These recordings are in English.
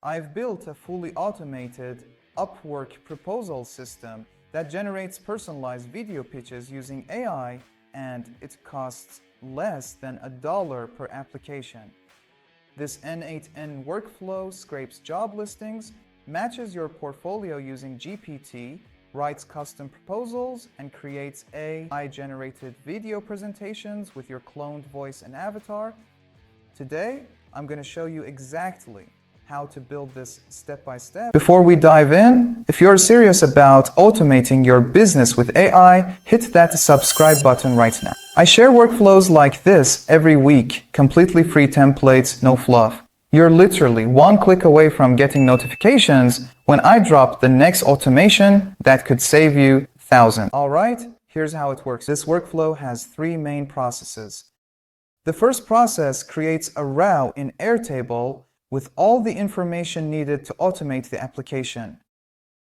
I've built a fully automated Upwork proposal system that generates personalized video pitches using AI, and it costs less than $1 per application. This N8N workflow scrapes job listings, matches your portfolio using GPT, writes custom proposals, and creates AI-generated video presentations with your cloned voice and avatar. Today, I'm going to show you exactly how to build this step by step. Before we dive in, if you're serious about automating your business with AI, hit that subscribe button right now. I share workflows like this every week, completely free templates, no fluff. You're literally one click away from getting notifications when I drop the next automation that could save you thousands. Alright, here's how it works. This workflow has three main processes. The first process creates a row in Airtable with all the information needed to automate the application.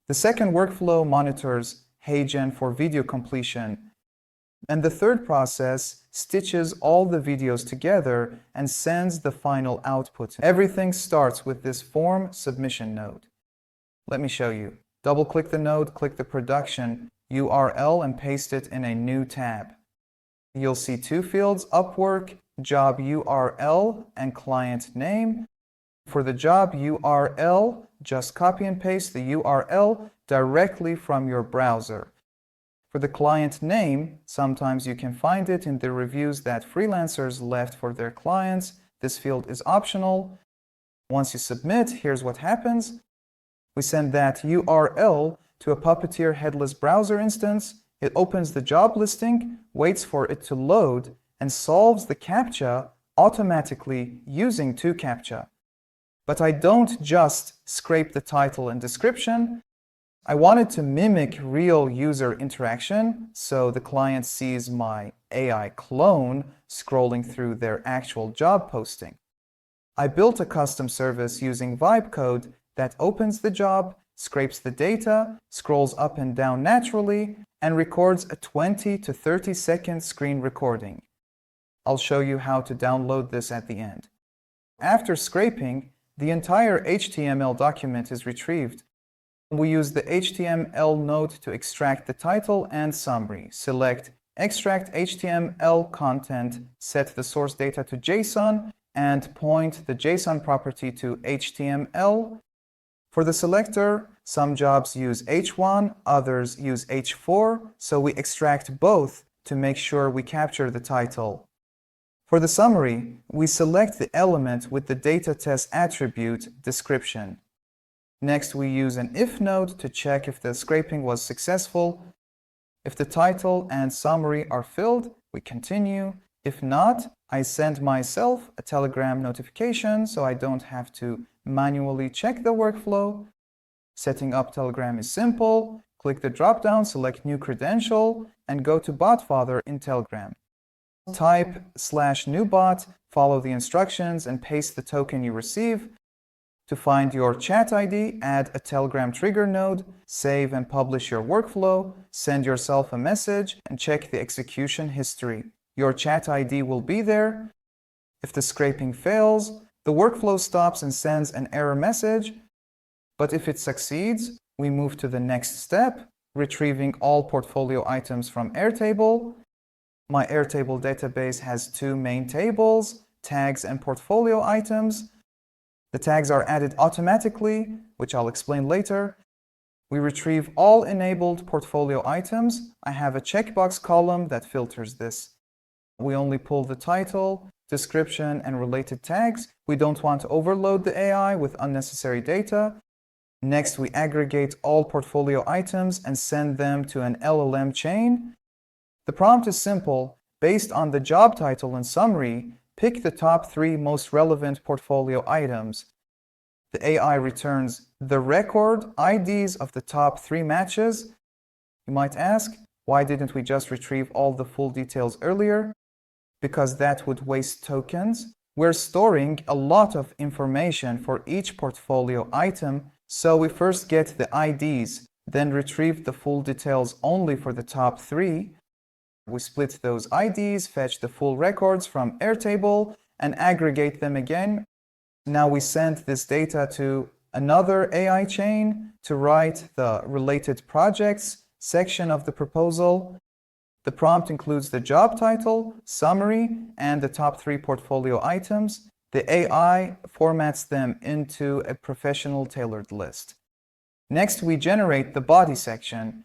The second workflow monitors HeyGen for video completion. And the third process stitches all the videos together and sends the final output. Everything starts with this form submission node. Let me show you. Double-click the node, click the production URL, and paste it in a new tab. You'll see two fields, Upwork, job URL, and client name. For the job URL, just copy and paste the URL directly from your browser. For the client name, sometimes you can find it in the reviews that freelancers left for their clients. This field is optional. Once you submit, here's what happens. We send that URL to a Puppeteer headless browser instance. It opens the job listing, waits for it to load, and solves the CAPTCHA automatically using toCAPTCHA. But I don't just scrape the title and description. I wanted to mimic real user interaction, so the client sees my AI clone scrolling through their actual job posting. I built a custom service using vibe code that opens the job, scrapes the data, scrolls up and down naturally, and records a 20 to 30 second screen recording. I'll show you how to download this at the end. After scraping, the entire HTML document is retrieved. We use the HTML node to extract the title and summary. Select Extract HTML content, set the source data to JSON, and point the JSON property to HTML. For the selector, some jobs use H1, others use H4, so we extract both to make sure we capture the title. For the summary, we select the element with the data test attribute description. Next, we use an if node to check if the scraping was successful. If the title and summary are filled, we continue. If not, I send myself a Telegram notification so I don't have to manually check the workflow. Setting up Telegram is simple. Click the drop-down, select New Credential, and go to Botfather in Telegram. Type /newbot, follow the instructions, and paste the token you receive. To find your chat ID, add a Telegram trigger node, save and publish your workflow, send yourself a message, and check the execution history. Your chat ID will be there. If the scraping fails, the workflow stops and sends an error message. But if it succeeds, we move to the next step, retrieving all portfolio items from Airtable. My Airtable database has two main tables, tags and portfolio items. The tags are added automatically, which I'll explain later. We retrieve all enabled portfolio items. I have a checkbox column that filters this. We only pull the title, description, and related tags. We don't want to overload the AI with unnecessary data. Next, we aggregate all portfolio items and send them to an LLM chain. The prompt is simple. Based on the job title and summary, pick the top 3 most relevant portfolio items. The AI returns the record IDs of the top 3 matches. You might ask, why didn't we just retrieve all the full details earlier? Because that would waste tokens. We're storing a lot of information for each portfolio item, so we first get the IDs, then retrieve the full details only for the top 3. We split those IDs, fetch the full records from Airtable, and aggregate them again. Now we send this data to another AI chain to write the related projects section of the proposal. The prompt includes the job title, summary, and the top 3 portfolio items. The AI formats them into a professional tailored list. Next, we generate the body section.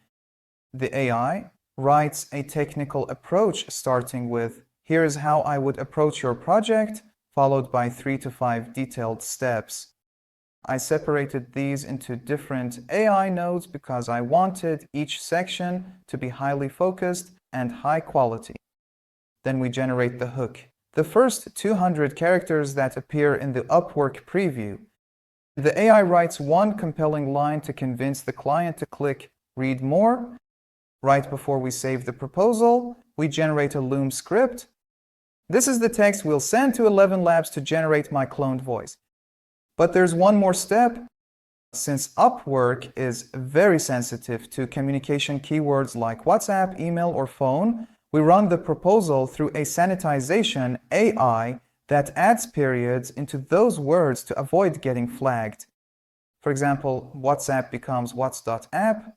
The AI writes a technical approach starting with, "Here is how I would approach your project," followed by 3 to 5 detailed steps. I separated these into different AI nodes because I wanted each section to be highly focused and high quality. Then we generate the hook, the first 200 characters that appear in the Upwork preview. The AI writes one compelling line to convince the client to click "Read more." Right before we save the proposal, we generate a Loom script. This is the text we'll send to ElevenLabs to generate my cloned voice. But there's one more step. Since Upwork is very sensitive to communication keywords like WhatsApp, email, or phone, we run the proposal through a sanitization AI that adds periods into those words to avoid getting flagged. For example, WhatsApp becomes whats.app.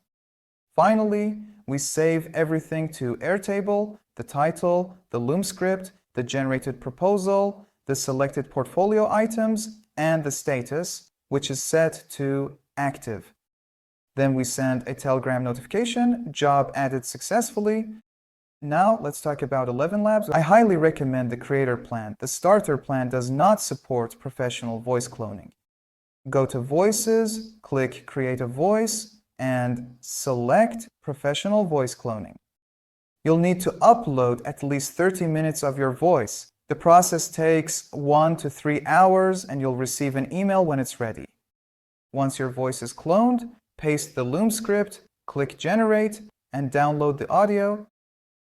Finally, we save everything to Airtable, the title, the Loom script, the generated proposal, the selected portfolio items, and the status, which is set to active. Then we send a Telegram notification, "Job added successfully." Now let's talk about ElevenLabs. I highly recommend the Creator plan. The Starter plan does not support professional voice cloning. Go to Voices, click Create a Voice, and select Professional Voice Cloning. You'll need to upload at least 30 minutes of your voice. The process takes 1 to 3 hours, and you'll receive an email when it's ready. Once your voice is cloned, paste the Loom script, click Generate, and download the audio.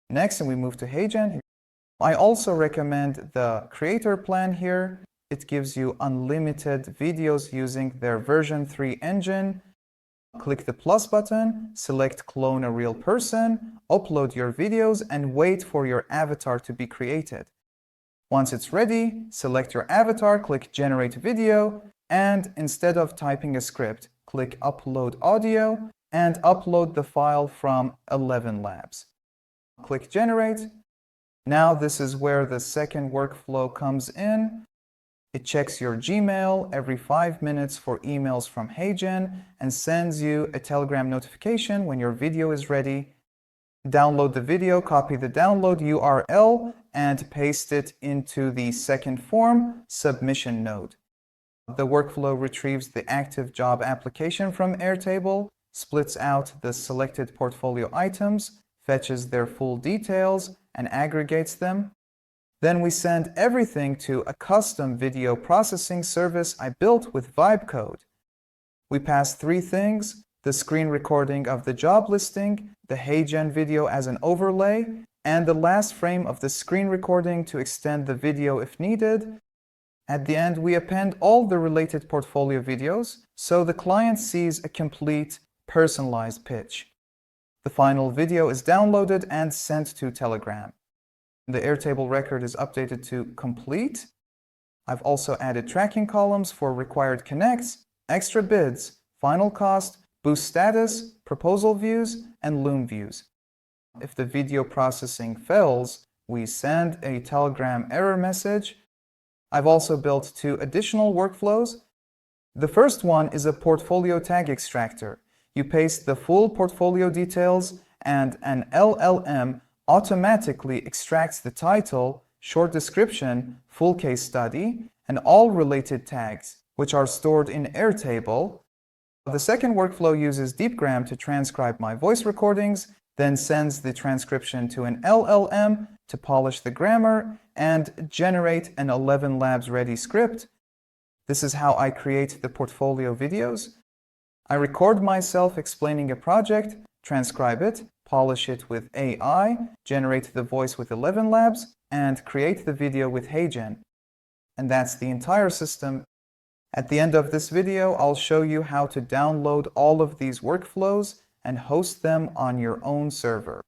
Next, we move to HeyGen. I also recommend the Creator plan here. It gives you unlimited videos using their version 3 engine. Click the plus button, select Clone a Real Person, upload your videos, and wait for your avatar to be created. Once it's ready, select your avatar, click Generate Video, and instead of typing a script, click Upload Audio and upload the file from ElevenLabs. Click Generate. Now this is where the second workflow comes in. It checks your Gmail every 5 minutes for emails from HeyGen and sends you a Telegram notification when your video is ready. Download the video, copy the download URL, and paste it into the second form, Submission node. The workflow retrieves the active job application from Airtable, splits out the selected portfolio items, fetches their full details, and aggregates them. Then we send everything to a custom video processing service I built with Vibe Code. We pass 3 things: the screen recording of the job listing, the HeyGen video as an overlay, and the last frame of the screen recording to extend the video if needed. At the end, we append all the related portfolio videos so the client sees a complete, personalized pitch. The final video is downloaded and sent to Telegram. The Airtable record is updated to complete. I've also added tracking columns for required connects, extra bids, final cost, boost status, proposal views, and Loom views. If the video processing fails, we send a Telegram error message. I've also built 2 additional workflows. The first one is a portfolio tag extractor. You paste the full portfolio details and an LLM automatically extracts the title, short description, full case study, and all related tags, which are stored in Airtable. The second workflow uses Deepgram to transcribe my voice recordings, then sends the transcription to an LLM to polish the grammar and generate an ElevenLabs ready script. This is how I create the portfolio videos. I record myself explaining a project, transcribe it, polish it with AI, generate the voice with ElevenLabs, and create the video with HeyGen. And that's the entire system. At the end of this video, I'll show you how to download all of these workflows and host them on your own server.